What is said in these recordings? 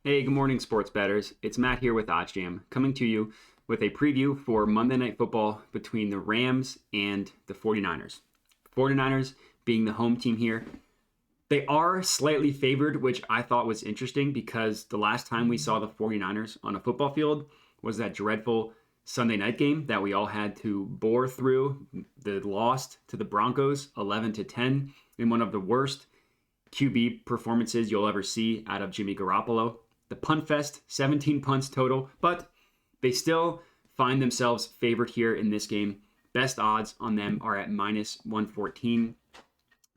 Hey, good morning, sports bettors. It's Matt here with OddsJam, coming to you with a preview for Monday Night Football between the Rams and the 49ers. 49ers being the home team here. They are slightly favored, which I thought was interesting because the last time we saw the 49ers on a football field was that dreadful Sunday night game that we all had to bore through. The loss to the Broncos 11-10 in one of the worst QB performances you'll ever see out of Jimmy Garoppolo. The punt fest, 17 punts total, but they still find themselves favored here in this game. Best odds on them are at minus 114,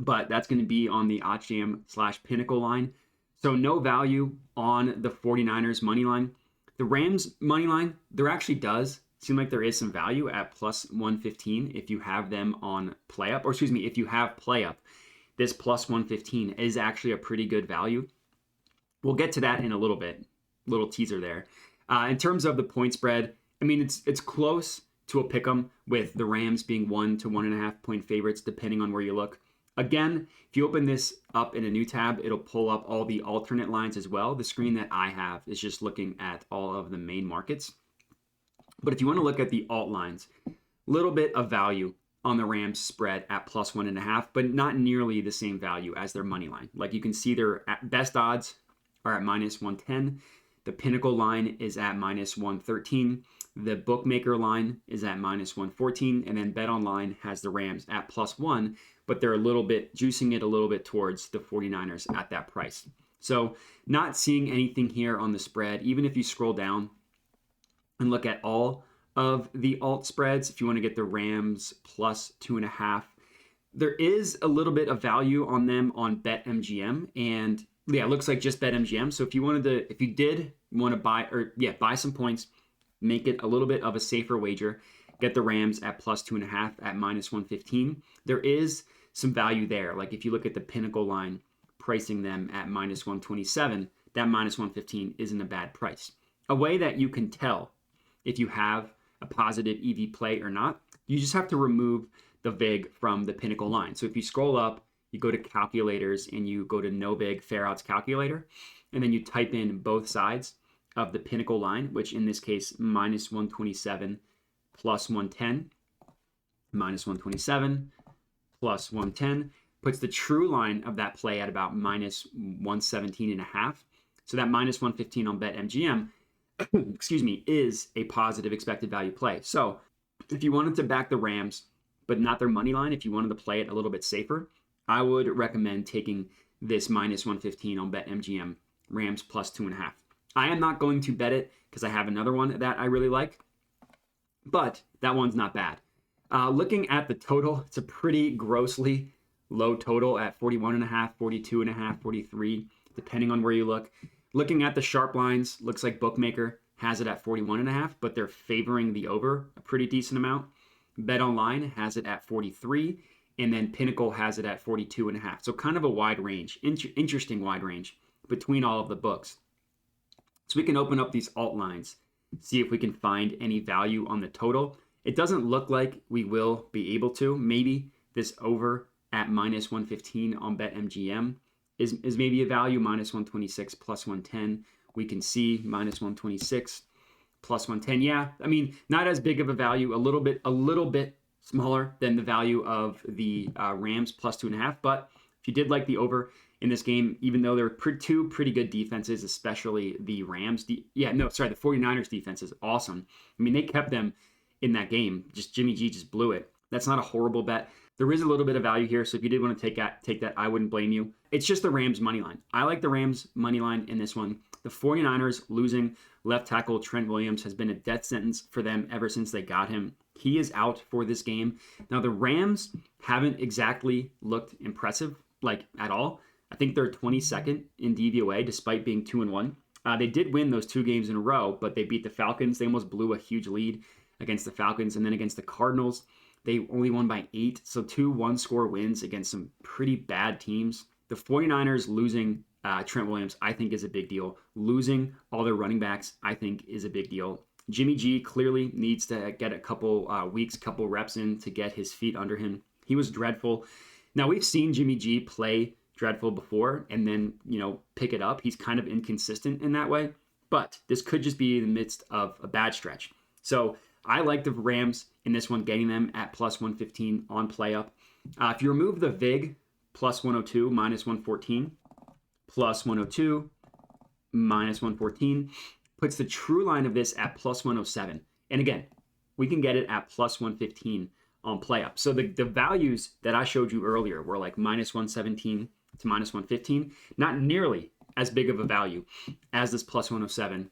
but that's going to be on the OddsJam/Pinnacle line. So no value on the 49ers money line. The Rams money line, there actually does seem like there is some value at plus 115 if you have them on play up, if you have play up. This plus 115 is actually a pretty good value. We'll get to that in a little bit. Little teaser there. In terms of the point spread, I mean, it's close to a pick 'em with the Rams being 1 to 1.5 point favorites, depending on where you look. Again, if you open this up in a new tab, it'll pull up all the alternate lines as well. The screen that I have is just looking at all of the main markets. But if you want to look at the alt lines, a little bit of value on the Rams spread at plus 1.5, but not nearly the same value as their money line. Like you can see their best odds are at minus 110. The Pinnacle line is at minus 113. The bookmaker line is at minus 114. And then BetOnline has the Rams at plus 1, but they're juicing it a little bit towards the 49ers at that price. So not seeing anything here on the spread. Even if you scroll down and look at all of the alt spreads, if you want to get the Rams plus 2.5, there is a little bit of value on them on BetMGM, and yeah, it looks like just BetMGM. So if you did want to buy some points, make it a little bit of a safer wager, get the Rams at plus 2.5 at minus 115. There is some value there. Like if you look at the Pinnacle line, pricing them at minus 127, that minus 115 isn't a bad price. A way that you can tell if you have a positive EV play or not, you just have to remove the VIG from the Pinnacle line. So if you scroll up, you go to calculators and you go to no big fair odds calculator, and then you type in both sides of the Pinnacle line, which in this case, minus 127 plus 110, minus 127 plus 110, puts the true line of that play at about minus 117.5. So that minus 115 on BetMGM, is a positive expected value play. So if you wanted to back the Rams, but not their money line, if you wanted to play it a little bit safer, I would recommend taking this minus 115 on BetMGM, Rams plus 2.5. I am not going to bet it because I have another one that I really like, but that one's not bad. Looking at the total, it's a pretty grossly low total at 41.5, 42.5, 43, depending on where you look. Looking at the sharp lines, looks like Bookmaker has it at 41.5, but they're favoring the over a pretty decent amount. BetOnline has it at 43. And then Pinnacle has it at 42.5. So kind of a wide range, interesting wide range between all of the books. So we can open up these alt lines, see if we can find any value on the total. It doesn't look like we will be able to. Maybe this over at minus 115 on BetMGM is maybe a value, minus 126 plus 110. We can see minus 126 plus 110. Yeah, I mean, not as big of a value, a little bit smaller than the value of the Rams plus 2.5. But if you did like the over in this game, even though there were two pretty good defenses, especially the Rams. The 49ers defense is awesome. I mean, they kept them in that game. Just Jimmy G just blew it. That's not a horrible bet. There is a little bit of value here, so if you did want to take that, I wouldn't blame you. It's just the Rams money line. I like the Rams money line in this one. The 49ers losing left tackle Trent Williams has been a death sentence for them ever since they got him. He is out for this game. Now, the Rams haven't exactly looked impressive, like at all. I think they're 22nd in DVOA, despite being 2-1. They did win those 2 games in a row, but they beat the Falcons. They almost blew a huge lead against the Falcons. And then against the Cardinals, they only won by 8. So 2 one-score wins against some pretty bad teams. The 49ers losing Trent Williams, I think, is a big deal. Losing all their running backs, I think, is a big deal. Jimmy G clearly needs to get a couple weeks, couple reps in to get his feet under him. He was dreadful. Now, we've seen Jimmy G play dreadful before and then, pick it up. He's kind of inconsistent in that way, but this could just be in the midst of a bad stretch. So I like the Rams in this one, getting them at plus 115 on play up. If you remove the VIG, plus 102, minus 114, plus 102, minus 114, puts the true line of this at plus 107. And again, we can get it at plus 115 on play up. So the values that I showed you earlier were like minus 117 to minus 115, not nearly as big of a value as this plus 107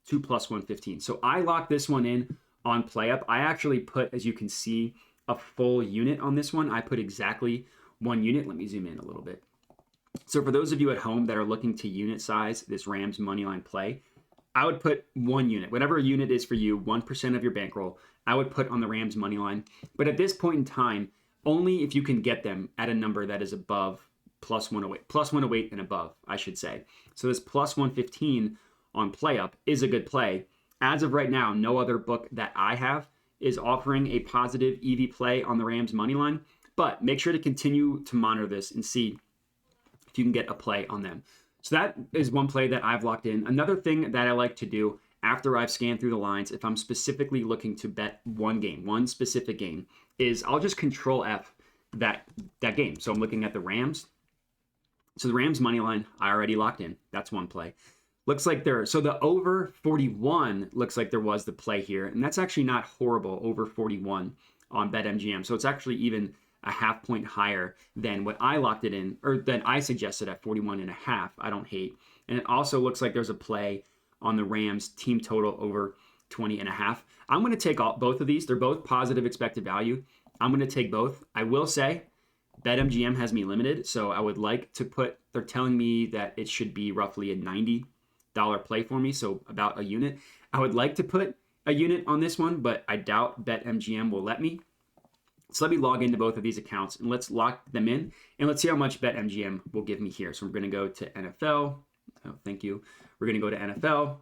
to plus 115. So I locked this one in on play up. I actually put, as you can see, a full unit on this one. I put exactly 1 unit. Let me zoom in a little bit. So for those of you at home that are looking to unit size this Rams moneyline play, I would put 1 unit, whatever a unit is for you, 1% of your bankroll, I would put on the Rams moneyline. But at this point in time, only if you can get them at a number that is above plus 108 and above, I should say. So this plus 115 on play up is a good play. As of right now, no other book that I have is offering a positive EV play on the Rams moneyline, but make sure to continue to monitor this and see if you can get a play on them. So that is one play that I've locked in. Another thing that I like to do after I've scanned through the lines, if I'm specifically looking to bet one specific game, is I'll just control F that game. So I'm looking at the Rams. So the Rams money line, I already locked in. That's one play. Looks like so the over 41 looks like there was the play here. And that's actually not horrible, over 41 on BetMGM. So it's actually even a half point higher than what I locked it in, or than I suggested at 41.5. I don't hate. And it also looks like there's a play on the Rams team total over 20.5. I'm going to take both of these. They're both positive expected value. I'm going to take both. I will say BetMGM has me limited, so I would like to they're telling me that it should be roughly a $90 play for me, so about a unit. I would like to put a unit on this one, but I doubt BetMGM will let me. So let me log into both of these accounts and let's lock them in and let's see how much BetMGM will give me here. So we're going to go to NFL. Oh, thank you. We're going to go to NFL.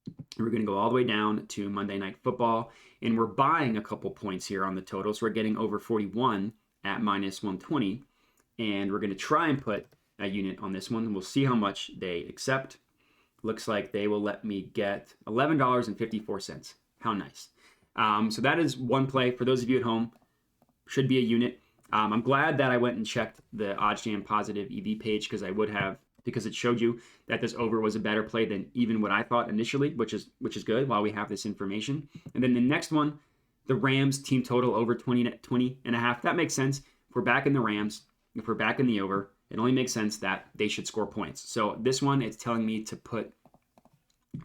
And we're going to go all the way down to Monday Night Football. And we're buying a couple points here on the total. So we're getting over 41 at minus 120. And we're going to try and put a unit on this one. We'll see how much they accept. Looks like they will let me get $11.54. How nice. So that is one play. For those of you at home, should be a unit. I'm glad that I went and checked the OddsJam Positive EV page because it showed you that this over was a better play than even what I thought initially, which is good while we have this information. And then the next one, the Rams team total over 20.5. That makes sense. If we're back in the Rams, if we're back in the over, it only makes sense that they should score points. So this one, it's telling me to put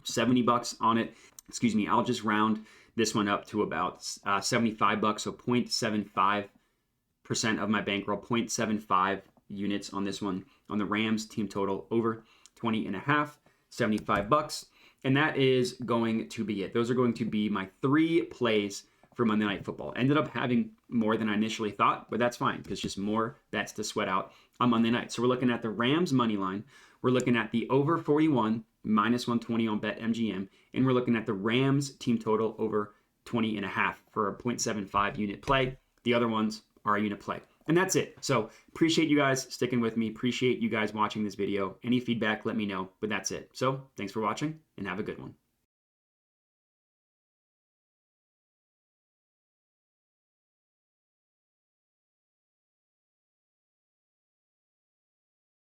$70 on it. Excuse me, I'll just round this one up to about $75, so 0.75% of my bankroll, 0.75 units on this one, on the Rams team total over 20.5, $75. And that is going to be it. Those are going to be my 3 plays for Monday Night Football. Ended up having more than I initially thought, but that's fine because just more bets to sweat out on Monday night. So we're looking at the Rams money line. We're looking at the over 41, minus 120 on BetMGM. And we're looking at the Rams team total over 20.5 for a 0.75 unit play. The other ones are a unit play. And that's it. So appreciate you guys sticking with me. Appreciate you guys watching this video. Any feedback, let me know. But that's it. So thanks for watching and have a good one.